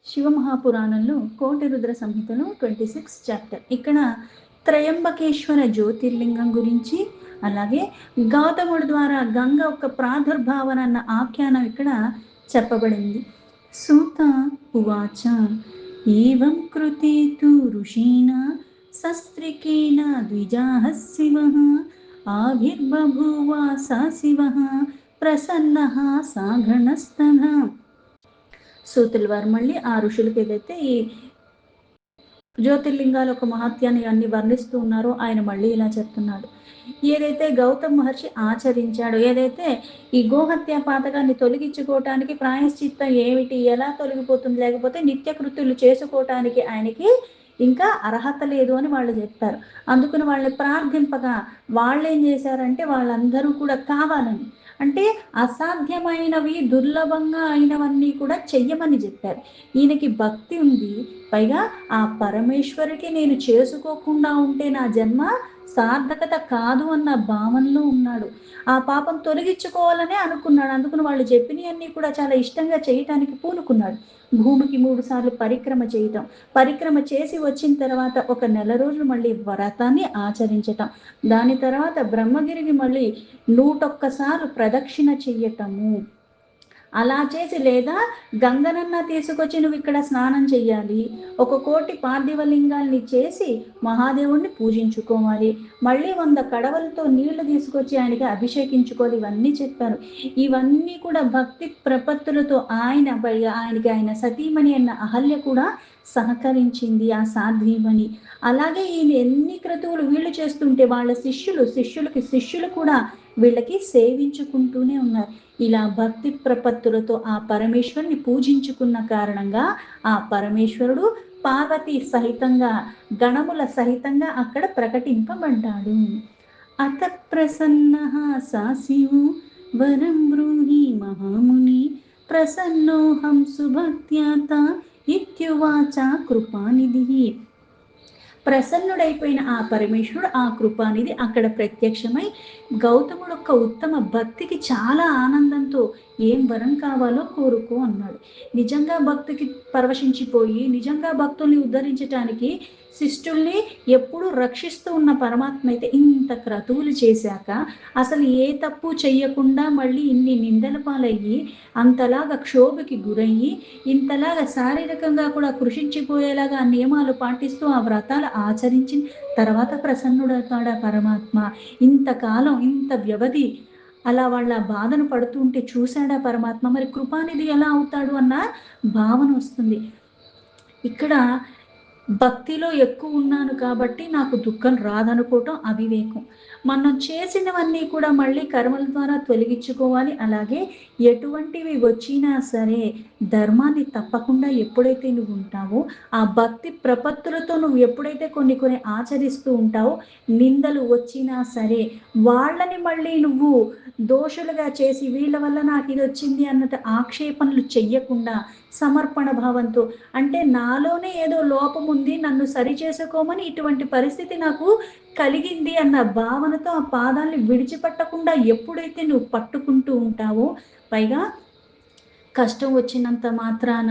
శివమహాపురాణంలో కోటి రుద్ర సంహితలో 26 చాప్టర్. ఇక్కడ త్రయంబకేశ్వర జ్యోతిర్లింగం గురించి, అలాగే గౌతముడి ద్వారా గంగ ఒక ప్రాదుర్భావన అన్న ఆఖ్యానం ఇక్కడ చెప్పబడింది. సూత ఉవాచ ఏవం కృతే తు ఋషీణా శస్త్రికేణ ద్విజాః శివః ఆవిర్బభూవ స శివః ప్రసన్నః సాఘణస్తనః. సూతుల వారు మళ్ళీ ఆ ఋషులకి ఏదైతే ఈ జ్యోతిర్లింగాల యొక్క మహత్యాన్ని అన్ని వర్ణిస్తూ ఉన్నారో ఆయన మళ్ళీ ఇలా చెప్తున్నాడు. ఏదైతే గౌతమ్ మహర్షి ఆచరించాడో, ఏదైతే ఈ గోహత్య పాతకాన్ని తొలగించుకోవటానికి ప్రాయశ్చిత్తం ఏమిటి, ఎలా తొలగిపోతుంది, లేకపోతే నిత్యకృత్యులు చేసుకోవటానికి ఆయనకి ఇంకా అర్హత లేదు అని వాళ్ళు చెప్తారు. అందుకని వాళ్ళని ప్రార్థింపగా వాళ్ళు ఏం చేశారంటే వాళ్ళందరూ కూడా కావాలని, అంటే అసాధ్యమైనవి దుర్లభంగా అయినవన్నీ కూడా చెయ్యమని చెప్పారు. ఈయనకి భక్తి ఉంది, పైగా ఆ పరమేశ్వరికి నేను చేసుకోకుండా ఉంటే నా జన్మ సార్థకత కాదు అన్న భావనలో ఉన్నాడు. ఆ పాపం తొలగించుకోవాలనే అనుకున్నాడు. అందుకని వాళ్ళు చెప్పినవన్నీ కూడా చాలా ఇష్టంగా చేయటానికి పూనుకున్నాడు. భూమికి 3 సార్లు పరిక్రమ చేయటం, పరిక్రమ చేసి వచ్చిన తర్వాత ఒక నెల రోజులు మళ్ళీ వ్రతాన్ని ఆచరించటం, దాని తర్వాత బ్రహ్మగిరికి మళ్ళీ 101 సార్లు ప్రదక్షిణ చెయ్యటము, అలా చేసి, లేదా గంగనన్నా తీసుకొచ్చి నువ్వు ఇక్కడ స్నానం చెయ్యాలి, 1 కోటి పార్థివలింగాల్ని చేసి మహాదేవుణ్ణి పూజించుకోవాలి, మళ్ళీ 100 కడవలతో నీళ్లు తీసుకొచ్చి ఆయనకి అభిషేకించుకోవాలి, ఇవన్నీ చెప్పారు. ఇవన్నీ కూడా భక్తి ప్రపత్తులతో ఆయన సతీమణి అన్న అహల్య కూడా సహకరించింది, ఆ సాధ్వీమణి. అలాగే ఈయన ఎన్ని క్రతువులు వీళ్ళు చేస్తుంటే వాళ్ళ శిష్యులు కూడా వీళ్ళకి సేవించుకుంటూనే ఉన్నారు. ఇలా భక్తి ప్రపత్తులతో ఆ పరమేశ్వరుని పూజించుకున్న కారణంగా ఆ పరమేశ్వరుడు పార్వతి సహితంగా, గణముల సహితంగా అక్కడ ప్రకటింపబడ్డాడు. అత ప్రసన్నః సా శివో వరం బ్రూహి మహాముని ప్రసన్నోహం సుభక్త్యాత ఇత్యువాచ కృపానిధి. ప్రసన్నుడైపోయిన ఆ పరమేశ్వరుడు, ఆ కృపానిధి అక్కడ ప్రత్యక్షమై గౌతముడు యొక్క ఉత్తమ భక్తికి చాలా ఆనందంతో ఏం వరం కావాలో కోరుకో అన్నాడు. నిజంగా భక్తికి పరవశించిపోయి నిజంగా భక్తుల్ని ఉద్ధరించటానికి శిష్టుల్ని ఎప్పుడూ రక్షిస్తూ ఉన్న పరమాత్మ అయితే ఇంత క్రతువులు చేశాక అసలు ఏ తప్పు చెయ్యకుండా మళ్ళీ ఇన్ని నిందల పాలయ్యి, అంతలాగా క్షోభకి గురయ్యి, ఇంతలాగా శారీరకంగా కూడా కృషించిపోయేలాగా ఆ నియమాలు పాటిస్తూ ఆ వ్రతాలు ఆచరించిన తర్వాత ప్రసన్నుడవుతాడా పరమాత్మ. ఇంతకాలం ఇంత వ్యవధి అలా వాళ్ళ బాధను పడుతూ ఉంటే చూశాడా పరమాత్మ, మరి కృపానిధి ఎలా అవుతాడు అన్న భావన వస్తుంది. ఇక్కడ భక్తిలో ఎక్కువ ఉన్నాను కాబట్టి నాకు దుఃఖం రాదనుకోవటం అవివేకం. మనం చేసినవన్నీ కూడా మళ్ళీ కర్మల ద్వారా తొలగించుకోవాలి. అలాగే ఎటువంటివి వచ్చినా సరే ధర్మాన్ని తప్పకుండా ఎప్పుడైతే నువ్వు ఉంటావో, ఆ భక్తి ప్రపత్తులతో నువ్వు ఎప్పుడైతే కొన్ని ఆచరిస్తూ ఉంటావో, నిందలు వచ్చినా సరే వాళ్ళని మళ్ళీ నువ్వు దోషులుగా చేసి వీళ్ళ వల్ల నాకు ఇది వచ్చింది అన్నట్టు ఆక్షేపణలు చెయ్యకుండా సమర్పణ భావంతో, అంటే నాలోనే ఏదో లోపం ఉంది, నన్ను సరిచేసుకోమని ఇటువంటి పరిస్థితి నాకు కలిగింది అన్న భావనతో ఆ పాదాన్ని విడిచిపెట్టకుండా ఎప్పుడైతే నువ్వు పట్టుకుంటూ ఉంటావో, పైగా కష్టం వచ్చినంత మాత్రాన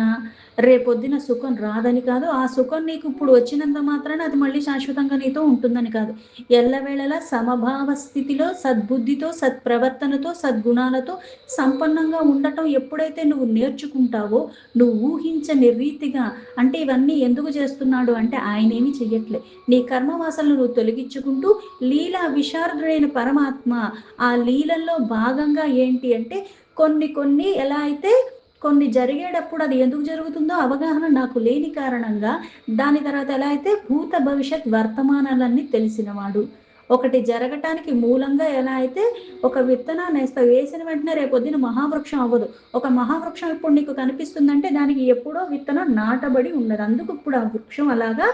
రేపొద్దున సుఖం రాదని కాదు, ఆ సుఖం నీకు ఇప్పుడు వచ్చినంత మాత్రాన అది మళ్ళీ శాశ్వతంగా నీతో ఉంటుందని కాదు. ఎల్లవేళలా సమభావ స్థితిలో సద్బుద్ధితో, సత్ప్రవర్తనతో, సద్గుణాలతో సంపన్నంగా ఉండటం ఎప్పుడైతే నువ్వు నేర్చుకుంటావో, నువ్వు ఊహించని రీతిగా, అంటే ఇవన్నీ ఎందుకు చేస్తున్నాడు అంటే ఆయన ఏమీ చెయ్యట్లే, నీ కర్మవాసనలు నువ్వు తొలగించుకుంటూ లీలా విశారదుడైన పరమాత్మ ఆ లీలల్లో భాగంగా ఏంటి అంటే కొన్ని ఎలా అయితే కొన్ని జరిగేటప్పుడు అది ఎందుకు జరుగుతుందో అవగాహన నాకు లేని కారణంగా, దాని తర్వాత ఎలా అయితే భూత భవిష్యత్ వర్తమానాలన్నీ తెలిసినవాడు, ఒకటి జరగటానికి మూలంగా ఎలా అయితే ఒక విత్తనాన్ని వేసిన వెంటనే రేపొద్దున మహావృక్షం అవ్వదు. ఒక మహావృక్షం ఇప్పుడు నీకు కనిపిస్తుందంటే దానికి ఎప్పుడో విత్తనం నాటబడి ఉన్నది, అందుకు ఇప్పుడు ఆ వృక్షం అలాగా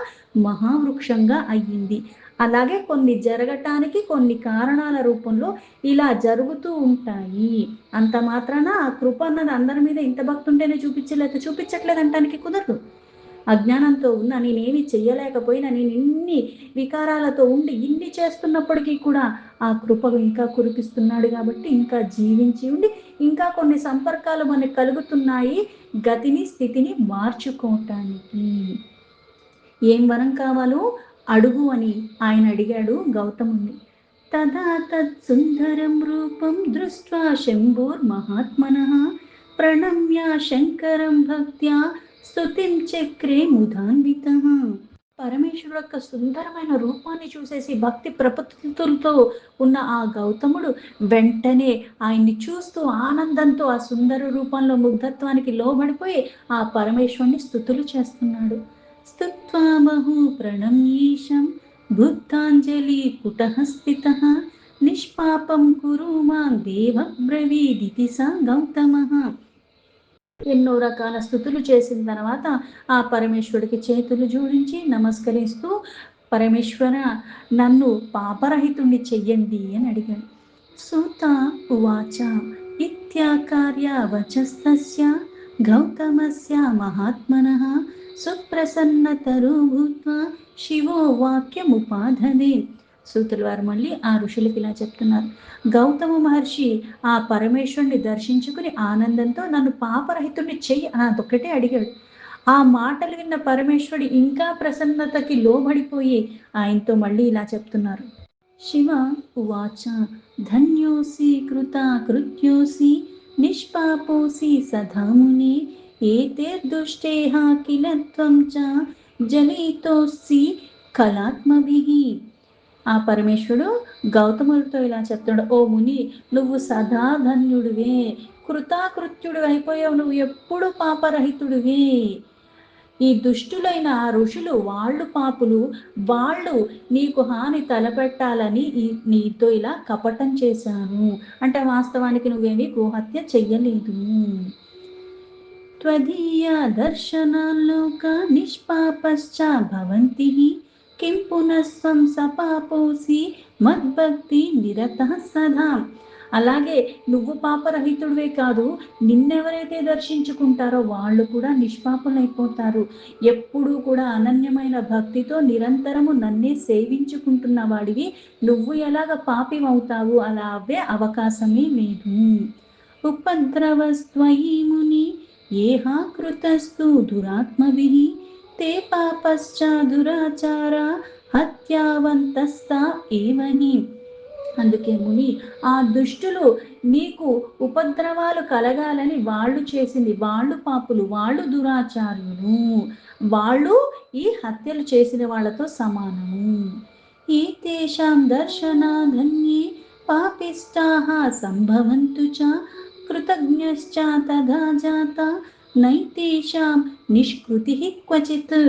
మహావృక్షంగా అయ్యింది. అలాగే కొన్ని జరగటానికి కొన్ని కారణాల రూపంలో ఇలా జరుగుతూ ఉంటాయి. అంత మాత్రాన ఆ కృప అన్నది అందరి మీద ఇంత భక్తి ఉంటేనే చూపించట్లేదు అంటానికి కుదరదు. అజ్ఞానంతో ఉన్నా, నేనేమి చెయ్యలేకపోయినా, నేను ఇన్ని వికారాలతో ఉండి ఇన్ని చేస్తున్నప్పటికీ కూడా ఆ కృప ఇంకా కురిపిస్తున్నాడు కాబట్టి ఇంకా జీవించి ఉండి ఇంకా కొన్ని సంపర్కాలు మనకు కలుగుతున్నాయి గతిని స్థితిని మార్చుకోవటానికి. ఏం వరం కావాలో అడుగు అని ఆయన అడిగాడు గౌతముని. తదా తత్సుందరం రూపం దృష్ట్వా శంభోర్మహాత్మనః ప్రణమ్య శంకరం భక్త్యా స్తుతిం చక్రే ముదాన్వితః. పరమేశ్వరుడు యొక్క సుందరమైన రూపాన్ని చూసేసి భక్తి ప్రపత్తులతో ఉన్న ఆ గౌతముడు వెంటనే ఆయన్ని చూస్తూ ఆనందంతో ఆ సుందర రూపంలో ముగ్ధత్వానికి లోబడిపోయి ఆ పరమేశ్వరుని స్తుతులు చేస్తున్నాడు. స్తుత్వా బహు ప్రణమ్యేషం బుద్ధాంజలి పుటః స్థితః నిష్పాపం కురు మాం దేవ బ్రవీదితి స గౌతమః. ఎన్నో రకాల స్థుతులు చేసిన తర్వాత ఆ పరమేశ్వరుడికి చేతులు జోడించి నమస్కరిస్తూ, పరమేశ్వర నన్ను పాపరహితుణ్ణి చెయ్యండి అని అడిగాడు. సూత ఉవాచ ఇత్యాకార్య వచస్తస్య గౌతమస్య మహాత్మనః సుప్రసన్నతరో భూత్వా శివో వాక్యముపాధదే. సూతుల వారు మళ్ళీ ఆ ఋషులకి ఇలా చెప్తున్నారు. గౌతమ మహర్షి ఆ పరమేశ్వరుని దర్శించుకుని ఆనందంతో నన్ను పాపరహితుడిని చెయ్యి అదొక్కటే అడిగాడు. ఆ మాటలు విన్న పరమేశ్వరుడు ఇంకా ప్రసన్నతకి లోబడిపోయి ఆయనతో మళ్ళీ ఇలా చెప్తున్నారు. శివ ఉవాచ ధన్యోసి కృతాకృత్యోసి నిష్పాపోసి సధాముని ఏతేర్దుష్టేహ కిల త్వం చ జనితోసి కళాత్మభిః. ఆ పరమేశ్వరుడు గౌతముడితో ఇలా చెప్తున్నాడు. ఓ ముని, నువ్వు సదా ధన్యుడివే, కృతాకృత్యుడు అయిపోయావు, నువ్వు ఎప్పుడు పాపరహితుడివే. ఈ దుష్టులైన ఋషులు వాళ్ళు పాపులు, వాళ్ళు నీకు హాని తలపెట్టాలని నీతో ఇలా కపటం చేశాను. అంటే వాస్తవానికి నువ్వేమీ గోహత్య చెయ్యలేదు. త్వదీయ దర్శనాల్లోక నిష్పాపశ్చ భవంతి కిం పునస్వం సపాపోసి మద్భక్తి నిరతః సదా. అలాగే నువ్వు పాపరహితుడివే కాదు, నిన్నెవరైతే దర్శించుకుంటారో వాళ్ళు కూడా నిష్పాపులైపోతారు. ఎప్పుడూ కూడా అనన్యమైన భక్తితో నిరంతరము నన్నే సేవించుకుంటున్న వాడివి నువ్వు ఎలాగ పాపివవుతావు? అలా అవ్వే అవకాశమే లేదు. ఉపద్రవస్త్వయి ముని ఏహా కృతస్తు దురాత్మభిః తే పాపశ్చ దురాచార హత్యావంతస్తా ఏవని. అందుకే ముని, ఆ దుష్టులు నీకు ఉపద్రవాలు కలగాలని వాళ్ళు చేసింది, వాళ్ళు పాపులు, వాళ్ళు దురాచారులు, వాళ్ళు ఈ హత్యలు చేసిన వాళ్ళతో సమానము. ఈ తేషాం దర్శనాధన్యే పాపిష్టాః సంభవంతు చ కృతజ్ఞశ్చ తదా జాత నైతేషాం నిష్కృతి క్వచిత్.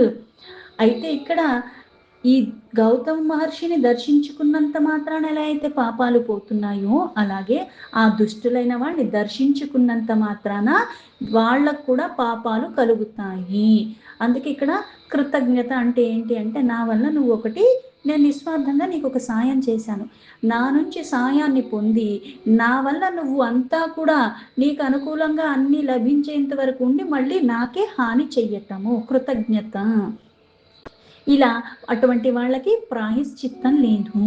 అయితే ఇక్కడ ఈ గౌతమ మహర్షిని దర్శించుకున్నంత మాత్రాన ఎలా అయితే పాపాలు పోతున్నాయో, అలాగే ఆ దుష్టులైన వాడిని దర్శించుకున్నంత మాత్రాన వాళ్ళకు కూడా పాపాలు కలుగుతాయి. అందుకే ఇక్కడ కృతజ్ఞత అంటే ఏంటి అంటే, నా వల్ల నువ్వు ఒకటి, నేను నిస్వార్థంగా నీకు ఒక సాయం చేశాను, నా నుంచి సాయాన్ని పొంది నా వల్ల నువ్వు అంతా కూడా నీకు అనుకూలంగా అన్ని లభించేంత వరకు ఉండి మళ్ళీ నాకే హాని చెయ్యటము కృతజ్ఞత. ఇలా అటువంటి వాళ్ళకి ప్రాయశ్చిత్తం లేదు.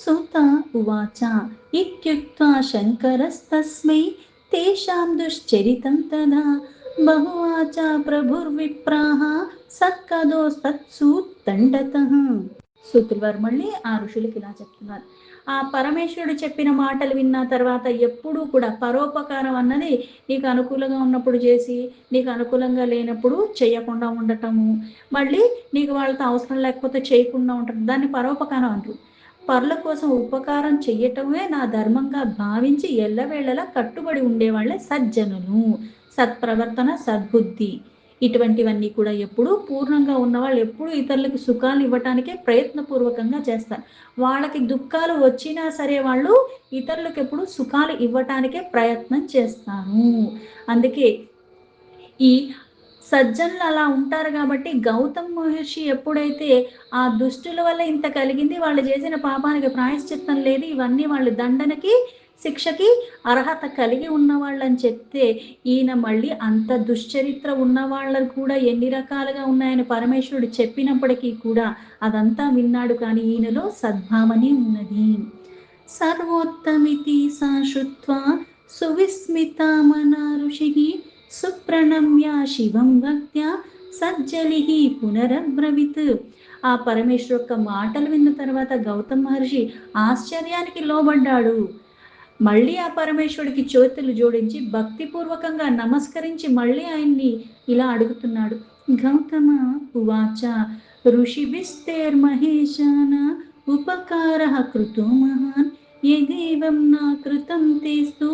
సూత ఉవాచ ఇత్యుక్త్వా శంకరస్తస్మై తేషాం దుశ్చరితం తదా బహువాచ ప్రభుర్విప్రాః సత్కదోస్తత్సూత్తండతః. సూతుల వారు మళ్ళీ ఆ ఋషులకి ఇలా చెప్తున్నారు. ఆ పరమేశ్వరుడు చెప్పిన మాటలు విన్న తర్వాత ఎప్పుడూ కూడా పరోపకారం అన్నది నీకు అనుకూలంగా ఉన్నప్పుడు చేసి, నీకు అనుకూలంగా లేనప్పుడు చేయకుండా ఉండటము, మళ్ళీ నీకు వాళ్ళతో అవసరం లేకపోతే చేయకుండా ఉండటం, దాన్ని పరోపకారం అంటారు. పరుల కోసం ఉపకారం చెయ్యటమే నా ధర్మంగా భావించి ఎల్లవేళలా కట్టుబడి ఉండేవాళ్ళే సజ్జనులు. సత్ప్రవర్తన, సద్బుద్ధి, ఇటువంటివన్నీ కూడా ఎప్పుడూ పూర్ణంగా ఉన్నవాళ్ళు ఎప్పుడు ఇతరులకు సుఖాలు ఇవ్వటానికే ప్రయత్నపూర్వకంగా చేస్తారు. వాళ్ళకి దుఃఖాలు వచ్చినా సరే వాళ్ళు ఇతరులకు ఎప్పుడు సుఖాలు ఇవ్వటానికే ప్రయత్నం చేస్తారు. అందుకే ఈ సజ్జనులు అలా ఉంటారు. కాబట్టి గౌతమ్ మహర్షి ఎప్పుడైతే ఆ దుష్టుల వల్ల ఇంత కలిగింది, వాళ్ళు చేసిన పాపానికి ప్రాయశ్చిత్తం లేదు, ఇవన్నీ వాళ్ళు దండనకి శిక్షకి అర్హత కలిగి ఉన్నవాళ్ళని చెప్తే, ఈయన మళ్ళీ అంత దుశ్చరిత్ర ఉన్న వాళ్ళకు కూడా ఎన్ని రకాలుగా ఉన్నాయని పరమేశ్వరుడు చెప్పినప్పటికీ కూడా అదంతా విన్నాడు. కానీ ఈయనలో సద్భావనే ఉన్నది. సర్వోత్తమితి సా శ్రుత్వా సువిస్మితా మనా ఋషిః సుప్రణమ్య శివం భక్త్యా సజ్జలిః పునరబ్రవీత్. ఆ పరమేశ్వరు యొక్క మాటలు విన్న తర్వాత గౌతమ మహర్షి ఆశ్చర్యానికి లోబడ్డాడు. మళ్ళీ ఆ పరమేశ్వరుడికి చేతులు జోడించి భక్తిపూర్వకంగా నమస్కరించి మళ్ళీ ఆయన్ని ఇలా అడుగుతున్నాడు. గౌతమ ఉవాచ ఋషిభిస్తేర్మహేశాన ఉపకారః కృతో మహాన్ యదేవం నా కృతం తేస్తు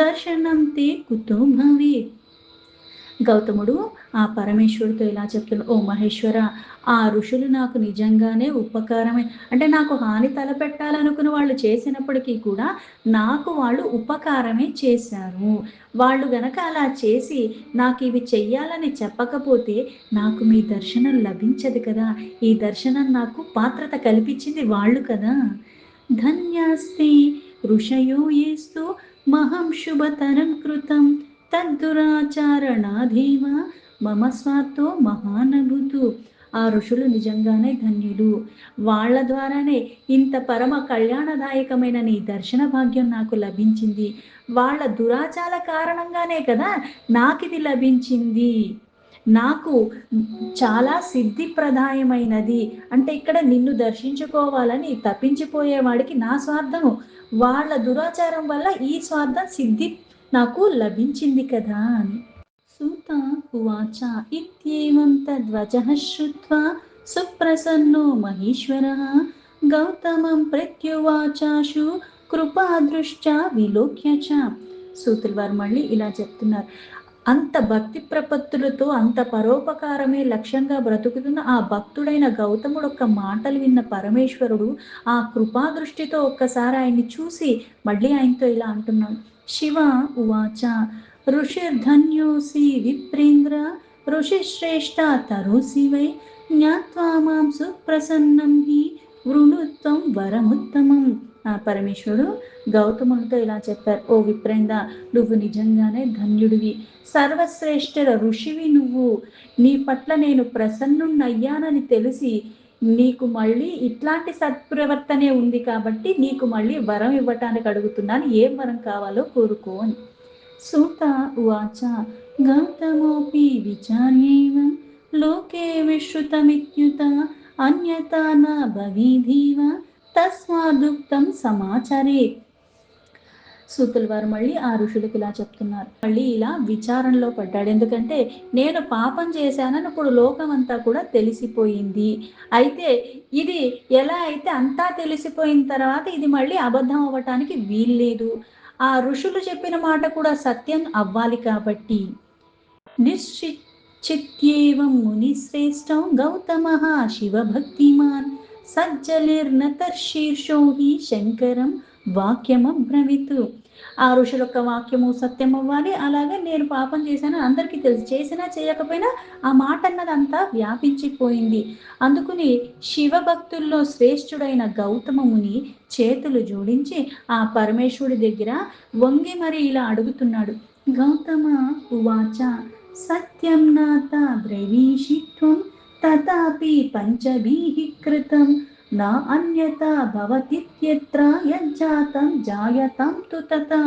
దర్శనం తే కుతో భవేత్. గౌతముడు ఆ పరమేశ్వరుడితో ఇలా చెప్తున్నాడు, ఓ మహేశ్వర, ఆ ఋషులు నాకు నిజంగానే ఉపకారమే, అంటే నాకు హాని తలపెట్టాలనుకుని వాళ్ళు చేసినప్పటికీ కూడా నాకు వాళ్ళు ఉపకారమే చేశారు. వాళ్ళు గనక అలా చేసి నాకు ఇవి చెయ్యాలని చెప్పకపోతే నాకు మీ దర్శనం లభించదు కదా. ఈ దర్శనం నాకు పాత్రత కల్పించింది వాళ్ళు కదా. ధన్యాస్తే ఋషయో ఏస్తు మహం శుభతరం కృతం తద్దురాచారణాధీవ మమ స్వార్థో మహానభుతు. ఆ ఋషులు నిజంగానే ధన్యులు. వాళ్ళ ద్వారానే ఇంత పరమ కళ్యాణదాయకమైన నీ దర్శన భాగ్యం నాకు లభించింది. వాళ్ళ దురాచార కారణంగానే కదా నాకు ఇది లభించింది. నాకు చాలా సిద్ధిప్రదాయమైనది. అంటే ఇక్కడ నిన్ను దర్శించుకోవాలని తప్పించిపోయేవాడికి నా స్వార్థము, వాళ్ళ దురాచారం వల్ల ఈ స్వార్థం సిద్ధి నాకు లభించింది కదా అని. సూత ఉవాచ ఇత్యేవం తద్వచః శ్రుత్వా సుప్రసన్నో మహేశ్వరః గౌతమం ప్రత్యువాచాశు కృపాదృష్ట్యా విలోక్య చ. సూతుల వారు మళ్ళీ ఇలా చెప్తున్నారు, అంత భక్తి ప్రపత్తులతో అంత పరోపకారమే లక్ష్యంగా బ్రతుకుతున్న ఆ భక్తుడైన గౌతముడు ఒక్క మాటలు విన్న పరమేశ్వరుడు ఆ కృపాదృష్టితో ఒక్కసారి ఆయన్ని చూసి మళ్ళీ ఆయనతో ఇలా అంటున్నాడు. శివ ఉవాచ ఋషిర్ధన్యోసి విప్రేంద్ర ఋషిశ్రేష్ఠ తరోసి వై జ్ఞాత్వా మాం సుప్రసన్నం హి వృణుత్వం వరముత్తమం. ఆ పరమేశ్వరుడు గౌతమునితో ఇలా చెప్పారు, ఓ విప్రేంద్ర, నువ్వు నిజంగానే ధన్యుడివి, సర్వశ్రేష్ఠ ఋషివి నువ్వు. నీ పట్ల నేను ప్రసన్నున్నయ్యానని తెలిసి నీకు మళ్ళీ ఇట్లాంటి సత్ప్రవర్తనే ఉంది కాబట్టి నీకు మళ్ళీ వరం ఇవ్వటానికి అడుగుతున్నాను, ఏం వరం కావాలో కోరుకో అని. సూత ఉవాచ గౌతమోపి విచార్యేవం లోకే విశ్రుతమిత్యుత అన్యతా న భవేదీవ తస్మాదుక్తం సమాచారే. సూతుల వారు మళ్ళీ ఆ ఋషులకు ఇలా చెప్తున్నారు, మళ్ళీ ఇలా విచారంలో పడ్డాడు. ఎందుకంటే నేను పాపం చేశానని ఇప్పుడు లోకం అంతా కూడా తెలిసిపోయింది. అయితే ఇది ఎలా అయితే అంతా తెలిసిపోయిన తర్వాత ఇది మళ్ళీ అబద్ధం అవ్వటానికి వీల్లేదు. ఆ ఋషులు చెప్పిన మాట కూడా సత్యం అవ్వాలి కాబట్టి నిశ్చిత్యేవం మునిశ్రేష్టం గౌతమః శివభక్తిమాన్ సజ్జలిర్నతర్శీర్షో హి శంకరం వాక్యమబ్రవీత్. ఆ ఋషుల యొక్క వాక్యము సత్యం అవ్వాలి. అలాగే నేను పాపం చేశాను అందరికీ తెలుసు, చేసినా చేయకపోయినా ఆ మాట అన్నదంతా వ్యాపించిపోయింది. అందుకుని శివభక్తుల్లో శ్రేష్ఠుడైన గౌతమముని చేతులు జోడించి ఆ పరమేశ్వరుడి దగ్గర వంగి మరి ఇలా అడుగుతున్నాడు. గౌతమ ఉవాచ సత్యం నాత బ్రవీషిత్వం తథాపి పంచభీః కృతం నా అన్యత భవతిత్యత్ర యజ్జాతం జాయతం తు తథా.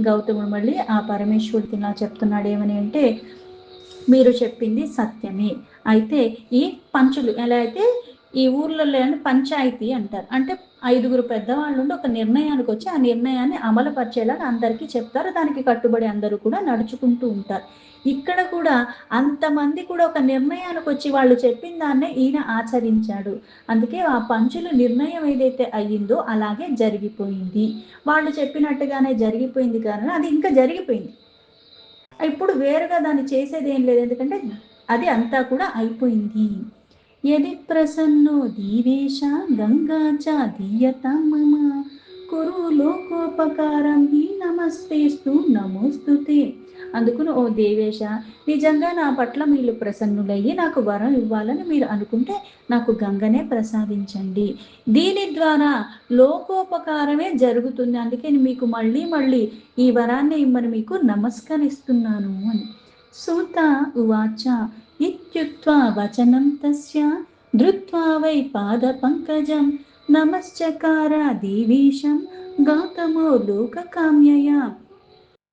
గౌతముడు మళ్ళీ ఆ పరమేశ్వరుడికి ఇలా చెప్తున్నాడు, ఏమని అంటే, మీరు చెప్పింది సత్యమే. అయితే ఈ పంచులు ఎలా అయితే ఈ ఊర్లలో పంచాయతీ అంటారు, అంటే 5గురు పెద్దవాళ్ళు ఉండి ఒక నిర్ణయానికి వచ్చి ఆ నిర్ణయాన్ని అమలుపరిచేలాగా అందరికీ చెప్తారు, దానికి కట్టుబడి అందరూ కూడా నడుచుకుంటూ ఉంటారు. ఇక్కడ కూడా అంతమంది కూడా ఒక నిర్ణయానికి వచ్చి వాళ్ళు చెప్పిన దాన్నే ఈయన ఆచరించాడు. అందుకే ఆ పంచుల నిర్ణయం ఏదైతే అయ్యిందో అలాగే జరిగిపోయింది. వాళ్ళు చెప్పినట్టుగానే జరిగిపోయింది, కారణం అది ఇంకా జరిగిపోయింది. ఇప్పుడు వేరుగా దాన్ని చేసేది ఏం లేదు, ఎందుకంటే అది అంతా కూడా అయిపోయింది. యది ప్రసన్నో దీవేశ గంగా చ దీయతాం మమ కురు లోకోపకారం హి నమస్తేస్తు నమోస్తుతే. అందుకుని ఓ దేవేశ, నిజంగా నా పట్ల మీరు ప్రసన్నులయ్యి నాకు వరం ఇవ్వాలని మీరు అనుకుంటే నాకు గంగనే ప్రసాదించండి. దీని ద్వారా లోకోపకారమే జరుగుతుంది. అందుకే మీకు మళ్ళీ మళ్ళీ ఈ వరాన్ని ఇమ్మని మీకు నమస్కరిస్తున్నాను అని. సూత ఉవాచ ఇత్యుక్త్వా వచనం తస్య ధృత్వా వై పాద పంకజం నమశ్చకార దేవీశం గౌతమో లోకకామ్యయ.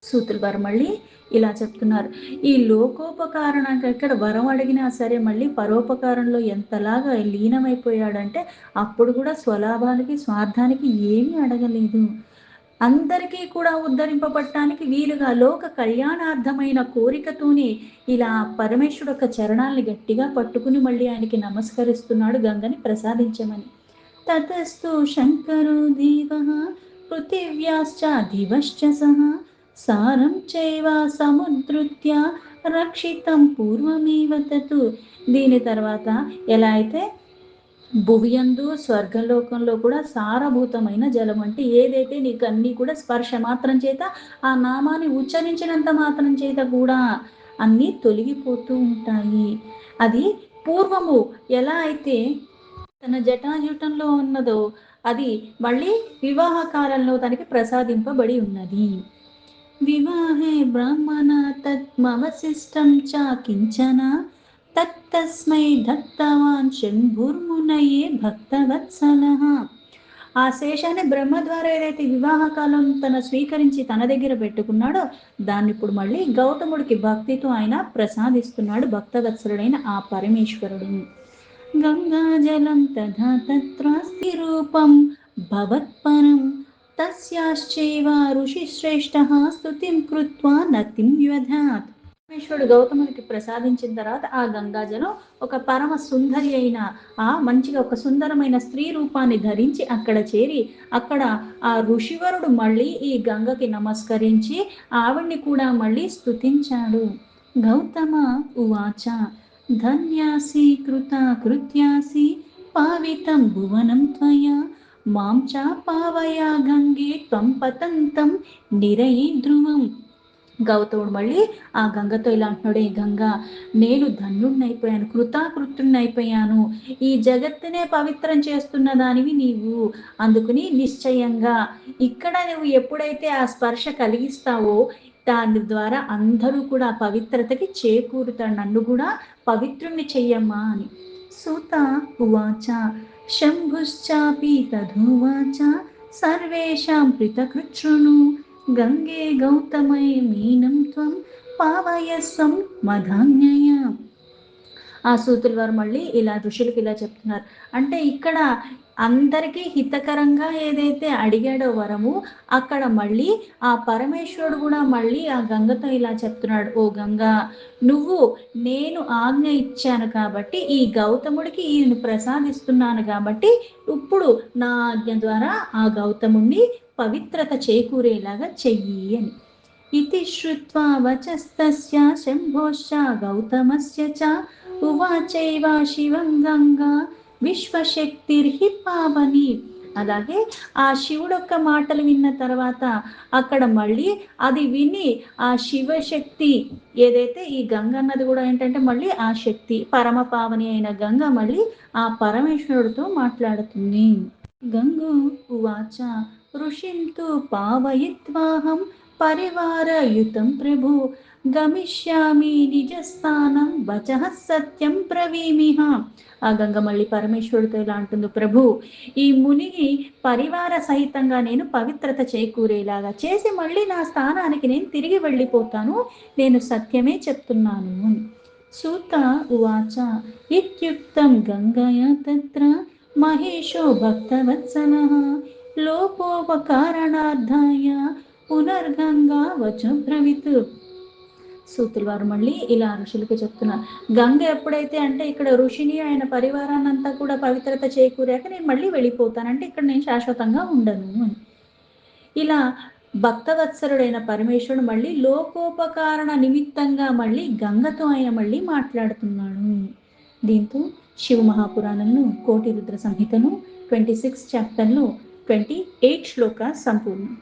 సూతులు వారు మళ్ళీ ఇలా చెప్తున్నారు. ఈ లోకోపకారణానికి ఇక్కడ వరం అడిగినా సరే మళ్ళీ పరోపకారంలో ఎంతలాగా లీనమైపోయాడంటే అప్పుడు కూడా స్వలాభానికి స్వార్థానికి ఏమీ అడగలేదు. అందరికీ కూడా ఉద్ధరింపబడటానికి వీలుగా లోక కళ్యాణార్థమైన కోరికతోనే ఇలా పరమేశ్వరుడు యొక్క చరణాల్ని గట్టిగా పట్టుకుని మళ్ళీ ఆయనకి నమస్కరిస్తున్నాడు గంగని ప్రసాదించమని. తతస్తు శంకరో దేవః పృథివ్యాశ్చ దివశ్చ సహ సారం చైవ సముద్రుత్య రక్షితం పూర్వమేవ తతు. దీని తర్వాత ఎలా అయితే భువియందు స్వర్గలోకంలో కూడా సారభూతమైన జలం అంటే ఏదైతే నీకు అన్నీ కూడా స్పర్శ మాత్రం చేత ఆ నామాన్ని ఉచ్చరించినంత మాత్రం చేత కూడా అన్నీ తొలగిపోతూ ఉంటాయి. అది పూర్వము ఎలా అయితే తన జటాజూటంలో ఉన్నదో అది మళ్ళీ వివాహ కాలంలో తనకి ప్రసాదింపబడి ఉన్నది. వివాహే బ్రాహ్మణ తత్మవశిష్టం చ కించన తత్తస్మై దత్తవాన్ శంభుర్మునయే భక్తవత్సలః. ఆ శేషాన్ని బ్రహ్మ ద్వారా ఏదైతే వివాహ కాలం తన స్వీకరించి తన దగ్గర పెట్టుకున్నాడో దాన్ని ఇప్పుడు మళ్ళీ గౌతముడికి భక్తితో ఆయన ప్రసాదిస్తున్నాడు భక్తవత్సలుడైన ఆ పరమేశ్వరుడు. గంగాజలం తథా తత్రాస్తి రూపం భవత్పరం తస్యాశ్చైవ ఋషిశ్రేష్ఠః స్తుతిం కృత్వా నతిం వ్యధాత్. పరమేశ్వరుడు గౌతమునికి ప్రసాదించిన తర్వాత ఆ గంగాజలం ఒక పరమ సుందరి అయిన ఆ మంచిగా ఒక సుందరమైన స్త్రీ రూపాన్ని ధరించి అక్కడ చేరి అక్కడ ఆ ఋషివరుడు మళ్ళీ ఈ గంగకి నమస్కరించి ఆవిడ్ని కూడా మళ్ళీ స్తుతించాడు. గౌతమ ఉవాచ ధన్యాసి కృత కృత్యాసి పావితం భువనం త్వయా మాం చ పావయా గంగే త్వం పతంతం నిరయి ధ్రువం. గౌతముడు మళ్ళీ ఆ గంగతో ఇలా అంటున్నాడు, ఏ గంగా, నేను ధన్యుణ్ణైపోయాను, కృతాకృత్యుణ్ణైపోయాను, ఈ జగత్తునే పవిత్రం చేస్తున్న దానివి నీవు. అందుకుని నిశ్చయంగా ఇక్కడ నువ్వు ఎప్పుడైతే ఆ స్పర్శ కలిగిస్తావో దాని ద్వారా అందరూ కూడా పవిత్రతకి చేకూరుతాడు, నన్ను కూడా పవిత్రుణ్ణి చెయ్యమ్మా అని. సూత ఉవాచ శంభుశ్చాపి తథోవాచ సర్వేషాం పృథకృచ్ఛృణు గంగే గౌతమై మీనం త్వం పావయస్సం మధాన్యయ. ఆ సూతుల వారు మళ్ళీ ఇలా ఋషులకు ఇలా చెప్తున్నారు. అంటే ఇక్కడ అందరికీ హితకరంగా ఏదైతే అడిగాడో వరము అక్కడ మళ్ళీ ఆ పరమేశ్వరుడు కూడా మళ్ళీ ఆ గంగతో ఇలా చెప్తున్నాడు, ఓ గంగా, నువ్వు నేను ఆజ్ఞ ఇచ్చాను కాబట్టి ఈ గౌతముడికి ఈయన ప్రసాదిస్తున్నాను కాబట్టి ఇప్పుడు నా ఆజ్ఞ ద్వారా ఆ గౌతముణ్ణి పవిత్రత చేకూరేలాగా చెయ్యి అని. ఇతి శ్రుత్వా వచస్తస్య శంభోశ్చ గౌతమస్య చ ఉవాచైవ శివం గంగా విశ్వశక్తిర్హి పావని. అలాగే ఆ శివుడు యొక్క మాటలు విన్న తర్వాత అక్కడ మళ్ళీ అది విని ఆ శివశక్తి ఏదైతే ఈ గంగ అన్నది కూడా ఏంటంటే మళ్ళీ ఆ శక్తి పరమ పావని అయిన గంగ మళ్ళీ ఆ పరమేశ్వరుడితో మాట్లాడుతుంది. గంగో ఉవాచ ఋషిం తు పావయిత్వాహం పరివారయుతం ప్రభు గమిష్యామి నిజస్థానం వచః సత్యం బ్రవీమిహ. ఆ గంగ మళ్ళీ పరమేశ్వరుడితో ఇలా అంటుంది, ప్రభు, ఈ మునిని పరివార సహితంగా నేను పవిత్రత చేకూరేలాగా చేసి మళ్ళీ నా స్థానానికి నేను తిరిగి వెళ్ళిపోతాను, నేను సత్యమే చెప్తున్నాను అని. సూత ఉవాచ ఇత్యుక్తం గంగయా తత్ర మహేషో భక్తవత్సలః లోకోపకారణార్థాయ పునర్గంగా వచబ్రవీత్. సూతుల వారు మళ్ళీ ఇలా ఋషులకు చెప్తున్నారు, గంగ ఎప్పుడైతే అంటే ఇక్కడ ఋషిని ఆయన పరివారాన్ని అంతా కూడా పవిత్రత చేకూరాక నేను మళ్ళీ వెళ్ళిపోతానంటే ఇక్కడ నేను శాశ్వతంగా ఉండను అని. ఇలా భక్తవత్సరుడైన పరమేశ్వరుడు మళ్ళీ లోకోపకారణ నిమిత్తంగా మళ్ళీ గంగతో ఆయన మళ్ళీ మాట్లాడుతున్నాడు. దీంతో శివ మహాపురాణంలో కోటి రుద్ర సంహితను 26 చాప్టర్లో 28 శ్లోక సంపూర్ణం.